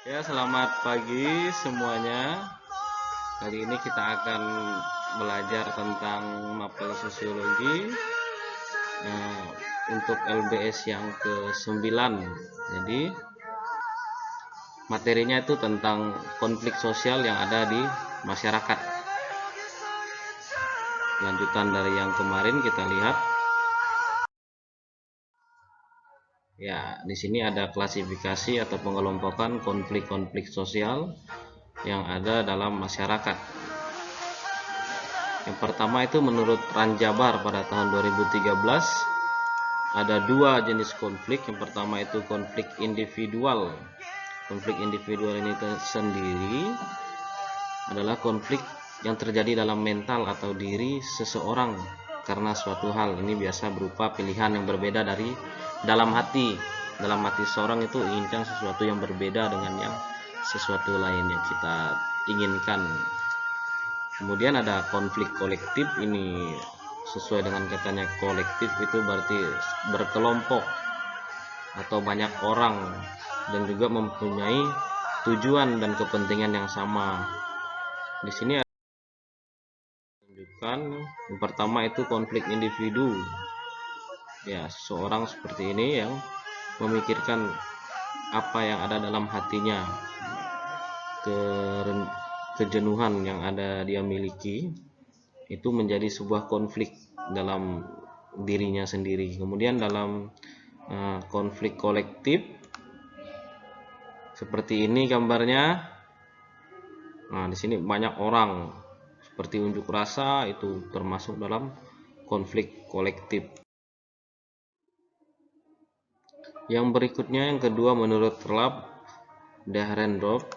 Ya, selamat pagi semuanya. Kali ini kita akan belajar tentang mapel sosiologi untuk LBS yang ke-9. Jadi, materinya itu tentang konflik sosial yang ada di masyarakat. Lanjutan dari yang kemarin kita lihat. Ya, di sini ada klasifikasi atau pengelompokan konflik-konflik sosial yang ada dalam masyarakat. Yang pertama itu menurut Ranjabar pada tahun 2013 ada dua jenis konflik. Yang pertama itu konflik individual. Konflik individual ini sendiri adalah konflik yang terjadi dalam mental atau diri seseorang karena suatu hal. Ini biasa berupa pilihan yang berbeda dari dalam hati. Dalam hati seorang itu inginkan sesuatu yang berbeda dengan yang sesuatu lain yang kita inginkan. Kemudian ada konflik kolektif. Ini sesuai dengan katanya kolektif itu berarti berkelompok atau banyak orang dan juga mempunyai tujuan dan kepentingan yang sama. Di sini tunjukkan yang pertama itu konflik individu. Ya, seseorang seperti ini yang memikirkan apa yang ada dalam hatinya, kejenuhan yang ada dia miliki itu menjadi sebuah konflik dalam dirinya sendiri. Kemudian dalam konflik kolektif seperti ini gambarnya. Nah, di sini banyak orang seperti unjuk rasa, itu termasuk dalam konflik kolektif. Yang berikutnya yang kedua menurut Lab Dahrendorf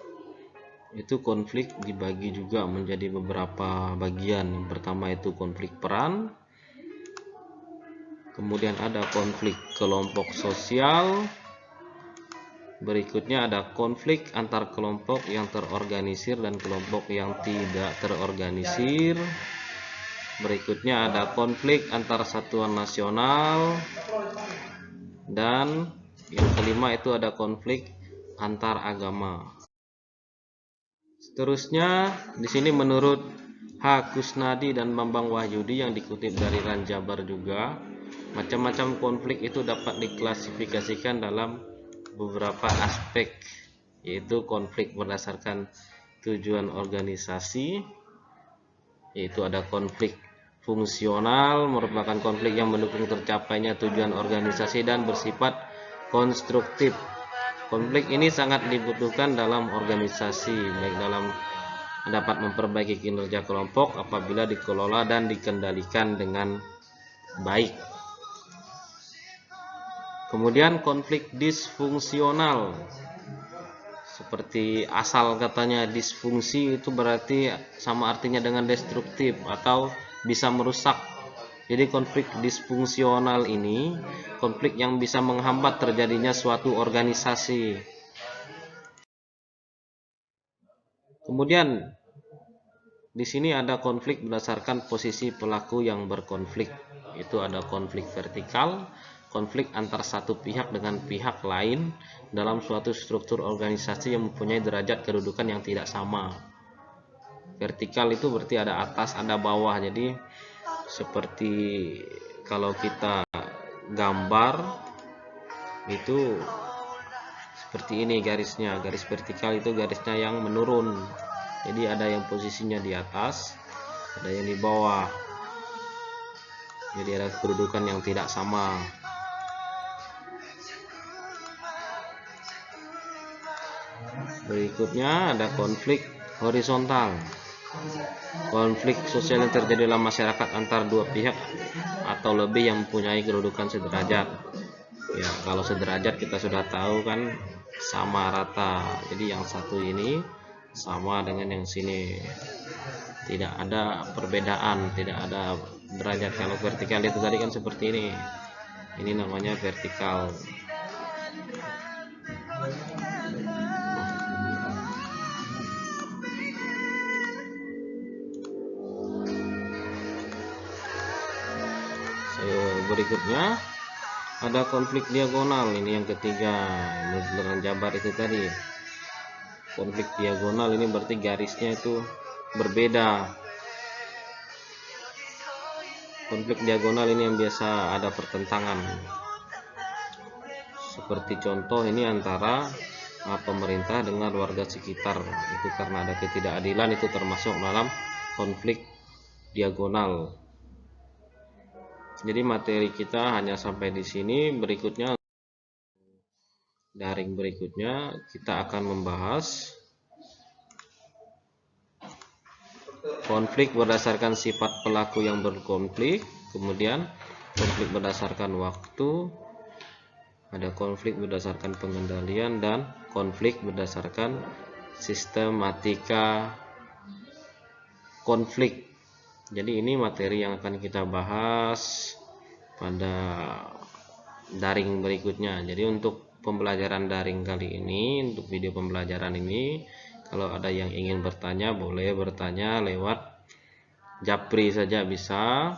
itu konflik dibagi juga menjadi beberapa bagian. Yang pertama itu konflik peran, kemudian ada konflik kelompok sosial, berikutnya ada konflik antar kelompok yang terorganisir dan kelompok yang tidak terorganisir, berikutnya ada konflik antar satuan nasional, dan yang kelima itu ada konflik antar agama. Seterusnya di sini menurut H. Kusnadi dan Bambang Wahyudi yang dikutip dari Ranjabar juga, macam-macam konflik itu dapat diklasifikasikan dalam beberapa aspek, yaitu konflik berdasarkan tujuan organisasi, yaitu ada konflik fungsional, merupakan konflik yang mendukung tercapainya tujuan organisasi dan bersifat konstruktif. Konflik ini sangat dibutuhkan dalam organisasi, baik dalam dapat memperbaiki kinerja kelompok apabila dikelola dan dikendalikan dengan baik. Kemudian konflik disfungsional, seperti asal katanya disfungsi itu berarti sama artinya dengan destruktif atau bisa merusak. Jadi konflik disfungsional ini konflik yang bisa menghambat terjadinya suatu organisasi. Kemudian di sini ada konflik berdasarkan posisi pelaku yang berkonflik. Itu ada konflik vertikal, konflik antar satu pihak dengan pihak lain dalam suatu struktur organisasi yang mempunyai derajat kedudukan yang tidak sama. Vertikal itu berarti ada atas, ada bawah. Jadi seperti kalau kita gambar itu seperti ini garisnya. Garis vertikal itu garisnya yang menurun. Jadi ada yang posisinya di atas, ada yang di bawah. Jadi ada kedudukan yang tidak sama. Berikutnya ada konflik horizontal. Konflik sosial yang terjadi dalam masyarakat antar dua pihak atau lebih yang mempunyai kedudukan sederajat. Ya, kalau sederajat kita sudah tahu kan sama rata. Jadi yang satu ini sama dengan yang sini. Tidak ada perbedaan, tidak ada derajat. Kalau vertikal itu tadi kan seperti ini. Ini namanya vertikal. Berikutnya ada konflik diagonal. Ini yang ketiga, menurut Jabar itu tadi. konflik diagonal ini berarti garisnya itu berbeda. Konflik diagonal ini yang biasa ada pertentangan. Seperti contoh ini antara pemerintah dengan warga sekitar, itu karena ada ketidakadilan, itu termasuk dalam konflik diagonal. Jadi materi kita hanya sampai di sini. Berikutnya, daring berikutnya kita akan membahas konflik berdasarkan sifat pelaku yang berkonflik, kemudian konflik berdasarkan waktu, ada konflik berdasarkan pengendalian, dan konflik berdasarkan sistematika konflik. Jadi ini materi yang akan kita bahas pada daring berikutnya. Jadi untuk pembelajaran daring kali ini, untuk video pembelajaran ini, kalau ada yang ingin bertanya boleh bertanya lewat Japri saja, bisa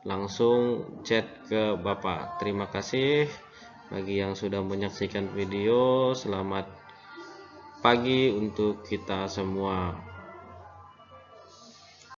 langsung chat ke Bapak. Terima kasih bagi yang sudah menyaksikan video. Selamat pagi untuk kita semua.